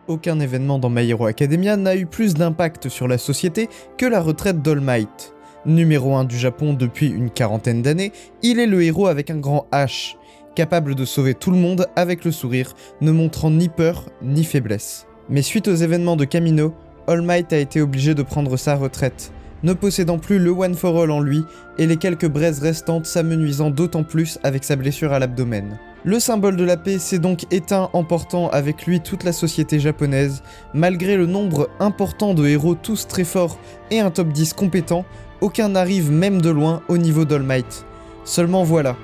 Aucun événement dans My Hero Academia n'a eu plus d'impact sur la société que la retraite d'All Might. Numéro 1 du Japon depuis une quarantaine d'années, il est le héros avec un grand H, capable de sauver tout le monde avec le sourire, ne montrant ni peur ni faiblesse. Mais suite aux événements de Kamino, All Might a été obligé de prendre sa retraite, ne possédant plus le One for All en lui et les quelques braises restantes s'amenuisant d'autant plus avec sa blessure à l'abdomen. Le symbole de la paix s'est donc éteint, emportant avec lui toute la société japonaise. Malgré le nombre important de héros tous très forts et un top 10 compétent, aucun n'arrive même de loin au niveau d'All Might. Seulement voilà,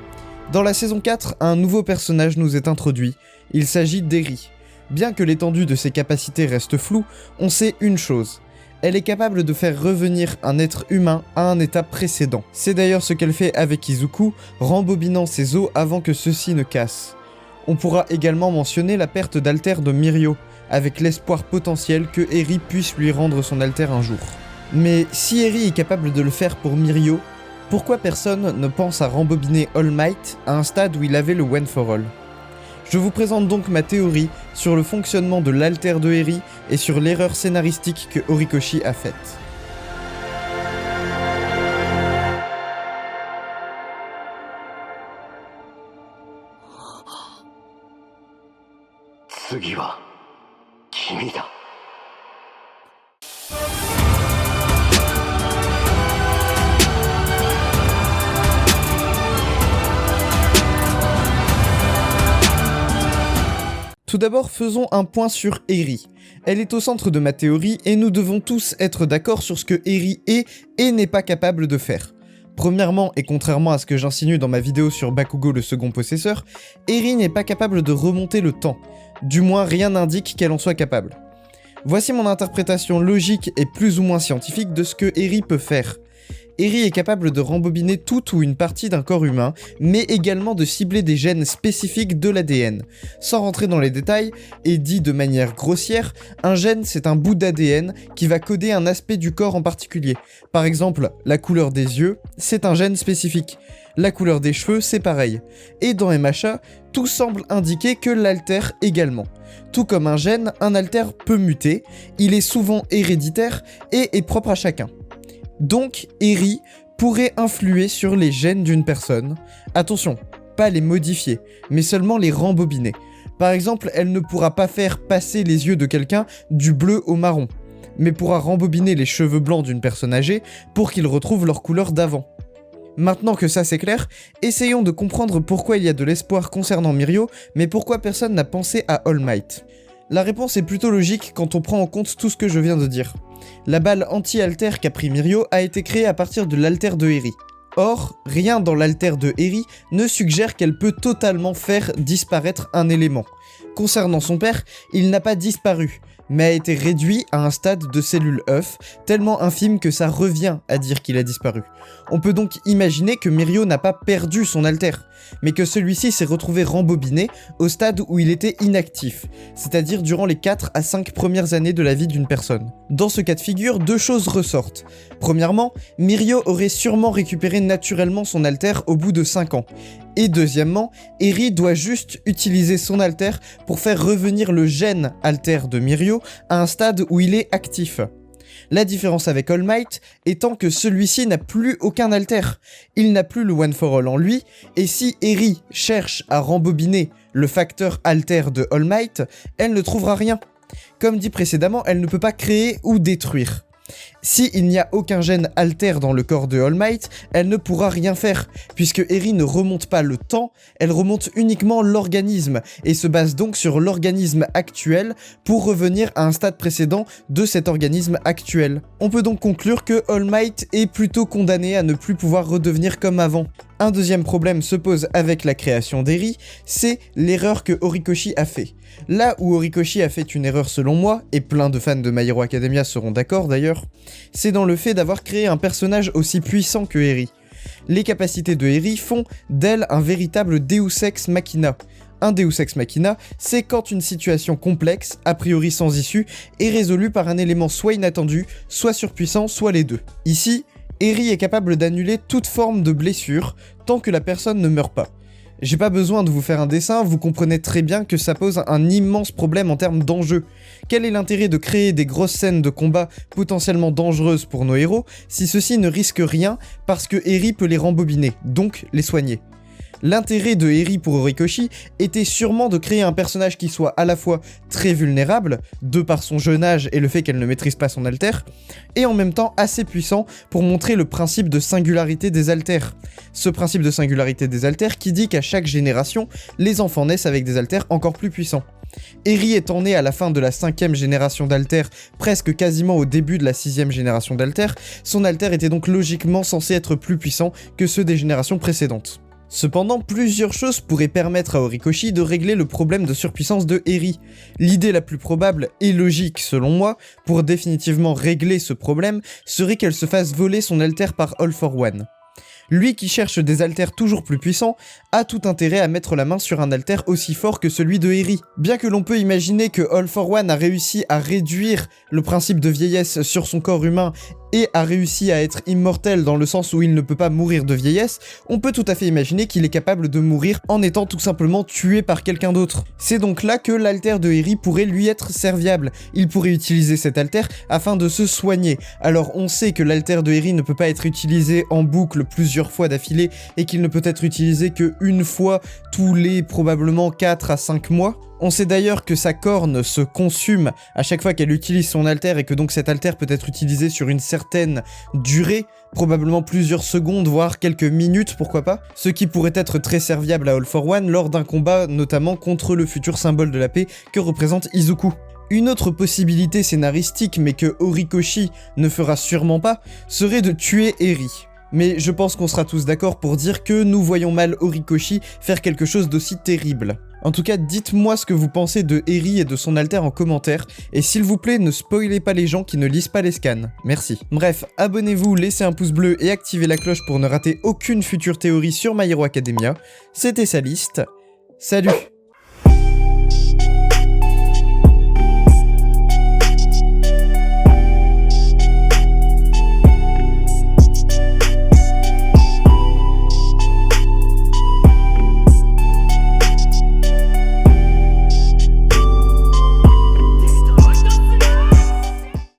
dans la saison 4, un nouveau personnage nous est introduit, il s'agit d'Eri. Bien que l'étendue de ses capacités reste floue, on sait une chose. Elle est capable de faire revenir un être humain à un état précédent. C'est d'ailleurs ce qu'elle fait avec Izuku, rembobinant ses os avant que ceux-ci ne cassent. On pourra également mentionner la perte d'alter de Mirio, avec l'espoir potentiel que Eri puisse lui rendre son alter un jour. Mais si Eri est capable de le faire pour Mirio, pourquoi personne ne pense à rembobiner All Might à un stade où il avait le One for All ? Je vous présente donc ma théorie sur le fonctionnement de l'alter de Eri et sur l'erreur scénaristique que Horikoshi a faite. Tout d'abord, faisons un point sur Eri. Elle est au centre de ma théorie et nous devons tous être d'accord sur ce que Eri est et n'est pas capable de faire. Premièrement, et contrairement à ce que j'insinue dans ma vidéo sur Bakugo le second possesseur, Eri n'est pas capable de remonter le temps. Du moins, rien n'indique qu'elle en soit capable. Voici mon interprétation logique et plus ou moins scientifique de ce que Eri peut faire. Eri est capable de rembobiner toute ou une partie d'un corps humain, mais également de cibler des gènes spécifiques de l'ADN. Sans rentrer dans les détails, et dit de manière grossière, un gène c'est un bout d'ADN qui va coder un aspect du corps en particulier. Par exemple, la couleur des yeux, c'est un gène spécifique. La couleur des cheveux, c'est pareil. Et dans MHA, tout semble indiquer que l'alter également. Tout comme un gène, un alter peut muter, il est souvent héréditaire et est propre à chacun. Donc, Eri pourrait influer sur les gènes d'une personne. Attention, pas les modifier, mais seulement les rembobiner. Par exemple, elle ne pourra pas faire passer les yeux de quelqu'un du bleu au marron, mais pourra rembobiner les cheveux blancs d'une personne âgée pour qu'ils retrouvent leur couleur d'avant. Maintenant que ça c'est clair, essayons de comprendre pourquoi il y a de l'espoir concernant Mirio, mais pourquoi personne n'a pensé à All Might. La réponse est plutôt logique quand on prend en compte tout ce que je viens de dire. La balle anti-alter qu'a pris Mirio a été créée à partir de l'alter de Eri. Or, rien dans l'alter de Eri ne suggère qu'elle peut totalement faire disparaître un élément. Concernant son père, il n'a pas disparu, mais a été réduit à un stade de cellule œuf, tellement infime que ça revient à dire qu'il a disparu. On peut donc imaginer que Mirio n'a pas perdu son alter, mais que celui-ci s'est retrouvé rembobiné au stade où il était inactif, c'est-à-dire durant les 4 à 5 premières années de la vie d'une personne. Dans ce cas de figure, deux choses ressortent. Premièrement, Mirio aurait sûrement récupéré naturellement son alter au bout de 5 ans. Et deuxièmement, Eri doit juste utiliser son alter pour faire revenir le gène alter de Mirio à un stade où il est actif. La différence avec All Might étant que celui-ci n'a plus aucun alter. Il n'a plus le One for All en lui, et si Eri cherche à rembobiner le facteur alter de All Might, elle ne trouvera rien. Comme dit précédemment, elle ne peut pas créer ou détruire. Si il n'y a aucun gène alter dans le corps de All Might, elle ne pourra rien faire, puisque Eri ne remonte pas le temps, elle remonte uniquement l'organisme, et se base donc sur l'organisme actuel pour revenir à un stade précédent de cet organisme actuel. On peut donc conclure que All Might est plutôt condamné à ne plus pouvoir redevenir comme avant. Un deuxième problème se pose avec la création d'Eri, c'est l'erreur que Horikoshi a fait. Là où Horikoshi a fait une erreur selon moi, et plein de fans de My Hero Academia seront d'accord d'ailleurs, c'est dans le fait d'avoir créé un personnage aussi puissant que Eri. Les capacités de Eri font d'elle un véritable Deus Ex Machina. Un Deus Ex Machina, c'est quand une situation complexe, a priori sans issue, est résolue par un élément soit inattendu, soit surpuissant, soit les deux. Ici, Eri est capable d'annuler toute forme de blessure tant que la personne ne meurt pas. J'ai pas besoin de vous faire un dessin, vous comprenez très bien que ça pose un immense problème en termes d'enjeu. Quel est l'intérêt de créer des grosses scènes de combat potentiellement dangereuses pour nos héros si ceux-ci ne risquent rien parce que Eri peut les rembobiner, donc les soigner? L'intérêt de Eri pour Horikoshi était sûrement de créer un personnage qui soit à la fois très vulnérable, de par son jeune âge et le fait qu'elle ne maîtrise pas son alter, et en même temps assez puissant pour montrer le principe de singularité des alters. Ce principe de singularité des alters qui dit qu'à chaque génération, les enfants naissent avec des alters encore plus puissants. Eri étant né à la fin de la 5ème génération d'alter, presque quasiment au début de la 6ème génération d'alter, son alter était donc logiquement censé être plus puissant que ceux des générations précédentes. Cependant, plusieurs choses pourraient permettre à Horikoshi de régler le problème de surpuissance de Eri. L'idée la plus probable et logique selon moi, pour définitivement régler ce problème, serait qu'elle se fasse voler son alter par All for One. Lui qui cherche des alters toujours plus puissants, a tout intérêt à mettre la main sur un alter aussi fort que celui de Eri. Bien que l'on peut imaginer que All for One a réussi à réduire le principe de vieillesse sur son corps humain et a réussi à être immortel dans le sens où il ne peut pas mourir de vieillesse, on peut tout à fait imaginer qu'il est capable de mourir en étant tout simplement tué par quelqu'un d'autre. C'est donc là que l'alter de Eri pourrait lui être serviable. Il pourrait utiliser cet alter afin de se soigner. Alors on sait que l'alter de Eri ne peut pas être utilisé en boucle plusieurs fois d'affilée et qu'il ne peut être utilisé que une fois tous les probablement 4 à 5 mois. On sait d'ailleurs que sa corne se consume à chaque fois qu'elle utilise son alter et que donc cet alter peut être utilisé sur une certaine durée, probablement plusieurs secondes, voire quelques minutes, pourquoi pas, ce qui pourrait être très serviable à All for One lors d'un combat notamment contre le futur symbole de la paix que représente Izuku. Une autre possibilité scénaristique, mais que Horikoshi ne fera sûrement pas, serait de tuer Eri. Mais je pense qu'on sera tous d'accord pour dire que nous voyons mal Horikoshi faire quelque chose d'aussi terrible. En tout cas, dites-moi ce que vous pensez de Eri et de son alter en commentaire, et s'il vous plaît, ne spoilez pas les gens qui ne lisent pas les scans. Merci. Bref, abonnez-vous, laissez un pouce bleu et activez la cloche pour ne rater aucune future théorie sur My Hero Academia. C'était Saliste. Salut!